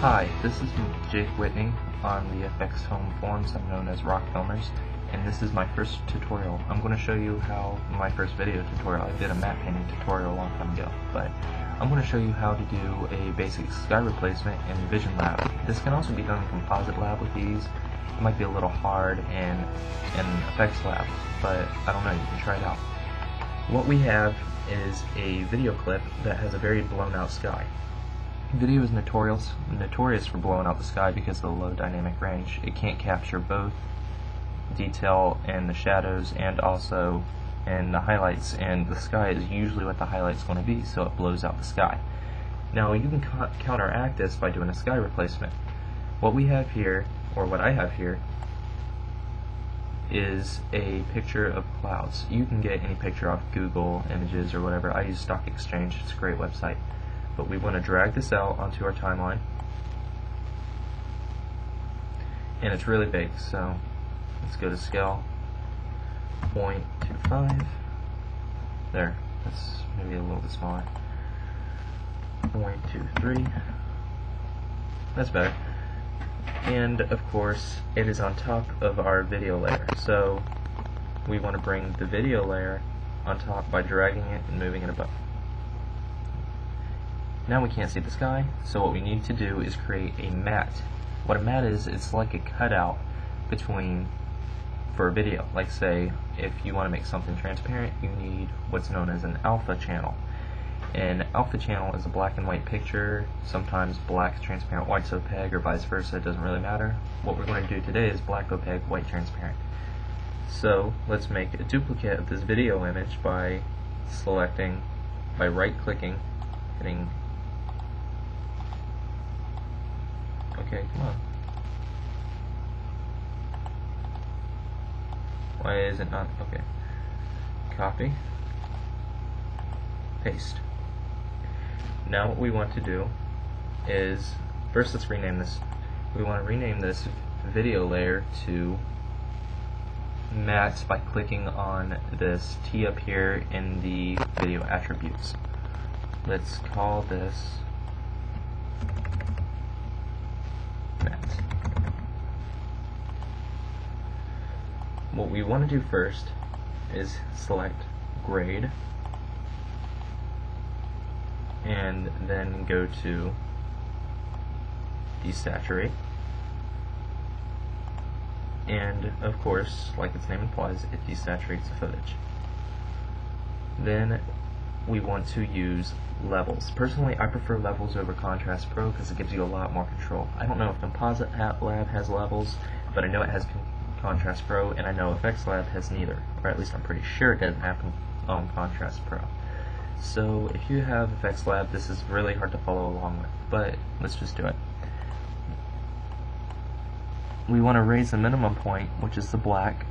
Hi, this is Jake Whitney on the FXhome forums. I'm known as Rock Filmers, and this is my first tutorial. I'm going to show you how my first video tutorial. I did a matte painting tutorial a long time ago, but I'm going to show you how to do a basic sky replacement in Vision Lab. This can also be done in Composite Lab with these. It might be a little hard in Effects Lab, but I don't know, you can try it out. What we have is a video clip that has a very blown out sky. Video is notorious for blowing out the sky because of the low dynamic range. It can't capture both detail in the shadows and also in the highlights, and the sky is usually what the highlight's going to be, so it blows out the sky. Now you can counteract this by doing a sky replacement. What we have here, or what I have here, is a picture of clouds. You can get any picture off Google Images or whatever. I use Stock Exchange, it's a great website. But we want to drag this out onto our timeline, and it's really big, so let's go to scale 0.25. There, that's maybe a little bit smaller. 0.23. That's better. And of course, it is on top of our video layer, so we want to bring the video layer on top by dragging it and moving it above. Now we can't see the sky, so what we need to do is create a matte. What a matte is, it's like a cutout for a video. Like say, if you want to make something transparent, you need what's known as an alpha channel. An alpha channel is a black and white picture. Sometimes black is transparent, white's opaque, or vice versa, it doesn't really matter. What we're going to do today is black opaque, white transparent. So let's make a duplicate of this video image by right-clicking, hitting. Okay, come on. Why is it not? Okay. Copy. Paste. Now what we want to do is, first let's rename this. We want to rename this video layer to matte by clicking on this T up here in the video attributes. Let's call this matte. What we want to do first is select grade and then go to desaturate, and of course, like its name implies, it desaturates the footage. Then we want to use levels. Personally, I prefer levels over Contrast Pro because it gives you a lot more control. I don't know if Composite Lab has levels, but I know it has Contrast Pro, and I know FX Lab has neither, or at least I'm pretty sure it doesn't have Contrast Pro. So if you have FX Lab, this is really hard to follow along with, but let's just do it. We want to raise the minimum point, which is the black,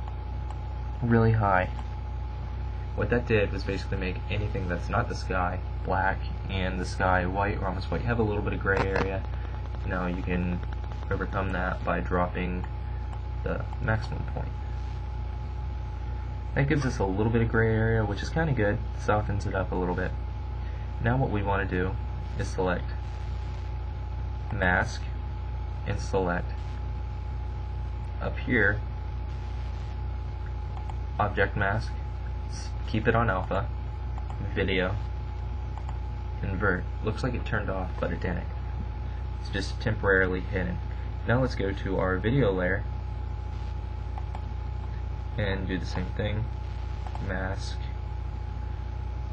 really high. What that did was basically make anything that's not the sky black and the sky white or almost white. You have a little bit of gray area. Now you can overcome that by dropping the maximum point. That gives us a little bit of gray area, which is kind of good. Softens it up a little bit. Now what we want to do is select mask and select up here object mask. Keep it on alpha, video, invert. Looks like it turned off, but it didn't. It's just temporarily hidden. Now let's go to our video layer and do the same thing. Mask.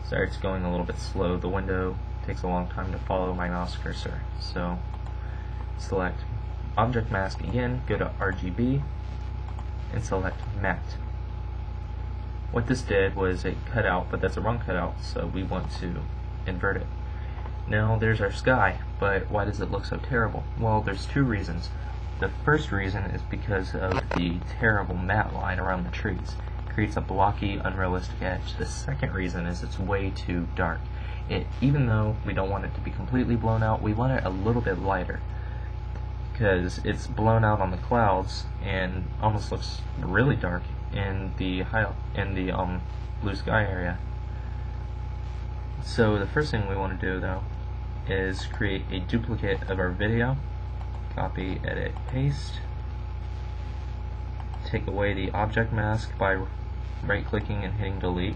Sorry, it's going a little bit slow. The window takes a long time to follow my mouse cursor. So select object mask again, go to RGB, and select matte. What this did was it cut out, but that's a wrong cutout, so we want to invert it. Now there's our sky, but why does it look so terrible? Well, there's two reasons. The first reason is because of the terrible matte line around the trees. It creates a blocky, unrealistic edge. The second reason is it's way too dark. Even though we don't want it to be completely blown out, we want it a little bit lighter, because it's blown out on the clouds and almost looks really dark in the blue sky area. So the first thing we want to do though is create a duplicate of our video Copy, edit, paste. Take away the object mask by right-clicking and hitting delete.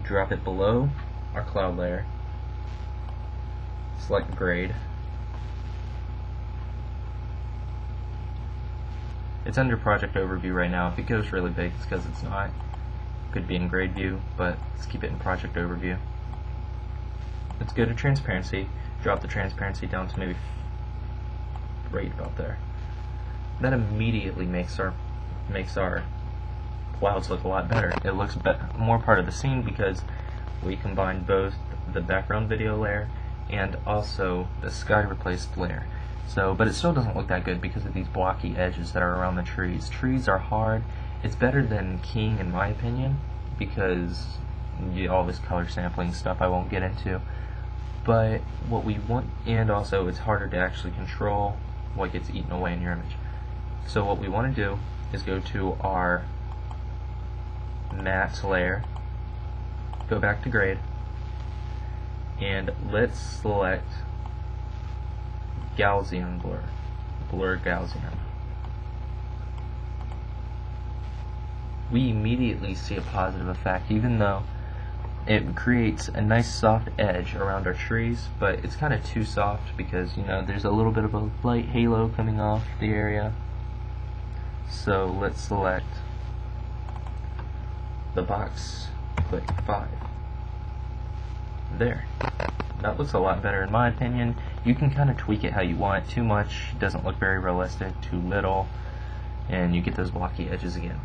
Drop it below our cloud layer. Select grade. It's under project overview right now. If it goes really big, it's because it's not. Could be in grade view, but let's keep it in project overview. Let's go to transparency. Drop the transparency down to maybe right about there. That immediately makes our clouds look a lot better. It looks more part of the scene because we combined both the background video layer and also the sky replaced layer. So, but it still doesn't look that good because of these blocky edges that are around the trees. Trees are hard. It's better than keying in my opinion because all this color sampling stuff I won't get into. But what we want, and also it's harder to actually control what gets eaten away in your image. So what we want to do is go to our matte layer, go back to grade, and let's select Gaussian blur Gaussian. We immediately see a positive effect, even though it creates a nice soft edge around our trees, but it's kind of too soft because, you know, there's a little bit of a light halo coming off the area. So let's select the box, click 5. There. That looks a lot better in my opinion. You can kind of tweak it how you want. Too much doesn't look very realistic, too little, and you get those blocky edges again.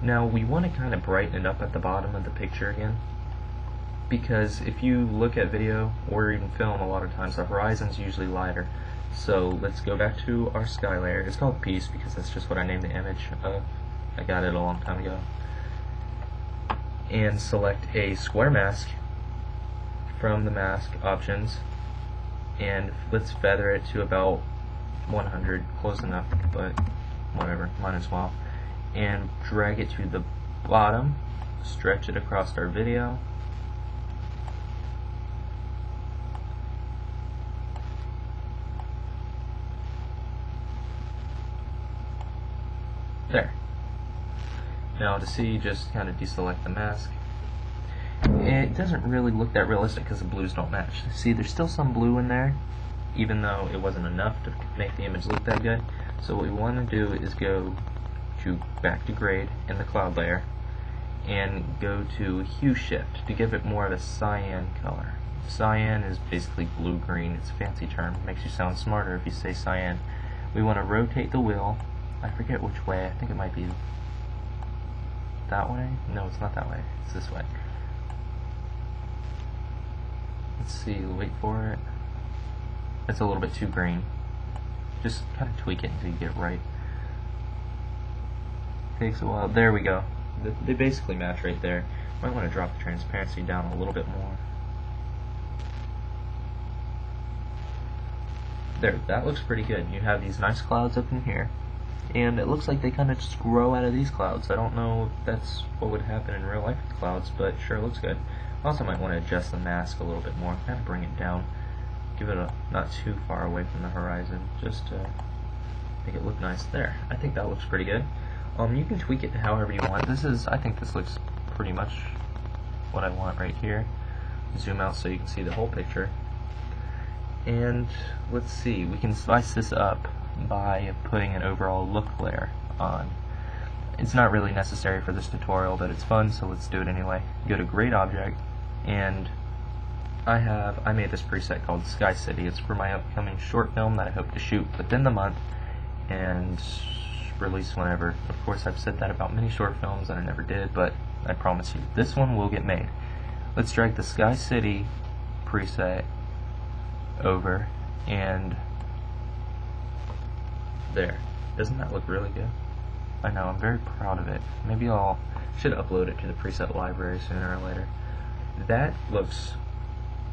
Now we want to kind of brighten it up at the bottom of the picture again, because if you look at video or even film, a lot of times the horizon's usually lighter. So let's go back to our sky layer. It's called Piece because that's just what I named the image of. I got it a long time ago. And select a square mask from the mask options, and let's feather it to about 100, close enough, but whatever, might as well. And drag it to the bottom, stretch it across our video. There. Now to see, just kind of deselect the mask. It doesn't really look that realistic because the blues don't match. See, there's still some blue in there, even though it wasn't enough to make the image look that good. So what we want to do is go to back to grade in the cloud layer and go to hue shift to give it more of a cyan color. Cyan is basically blue-green. It's a fancy term. It makes you sound smarter if you say cyan. We want to rotate the wheel. I forget which way. I think it might be that way. No, it's not that way. It's this way. Let's see, wait for it. It's a little bit too green. Just kind of tweak it until you get it right. Takes a while. There we go. They basically match right there. Might want to drop the transparency down a little bit more. There, that looks pretty good. You have these nice clouds up in here, and it looks like they kind of just grow out of these clouds. I don't know if that's what would happen in real life with clouds, but sure, looks good. Also might want to adjust the mask a little bit more, kind of bring it down, give it a not too far away from the horizon, just to make it look nice. There, I think that looks pretty good. You can tweak it however you want. I think this looks pretty much what I want right here. Zoom out so you can see the whole picture. And let's see, we can slice this up by putting an overall look layer on. It's not really necessary for this tutorial, but it's fun, so let's do it anyway. Go to Grade Object, and I made this preset called Sky City. It's for my upcoming short film that I hope to shoot within the month and release whenever. Of course, I've said that about many short films and I never did, but I promise you, this one will get made. Let's drag the Sky City preset over, and there. Doesn't that look really good? I know, I'm very proud of it. Maybe should upload it to the preset library sooner or later. That looks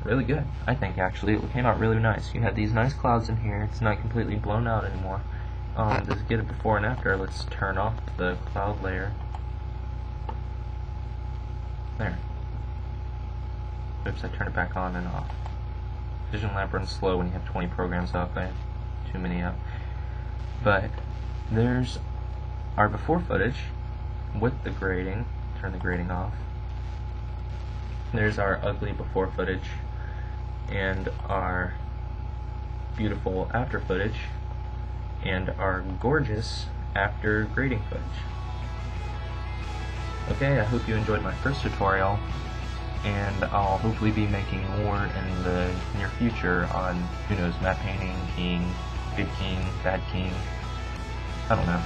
really good, I think. Actually, it came out really nice. You have these nice clouds in here. It's not completely blown out anymore. To get it before and after, let's turn off the cloud layer. There. Oops, I turned it back on and off. Vision Lab runs slow when you have 20 programs up. I have too many up. But there's our before footage with the grading. Turn the grading off. There's our ugly before footage and our beautiful after footage and our gorgeous after grading footage. Okay, I hope you enjoyed my first tutorial, and I'll hopefully be making more in the near future on, who knows, matte painting, keying, good keying, bad keying, I don't know.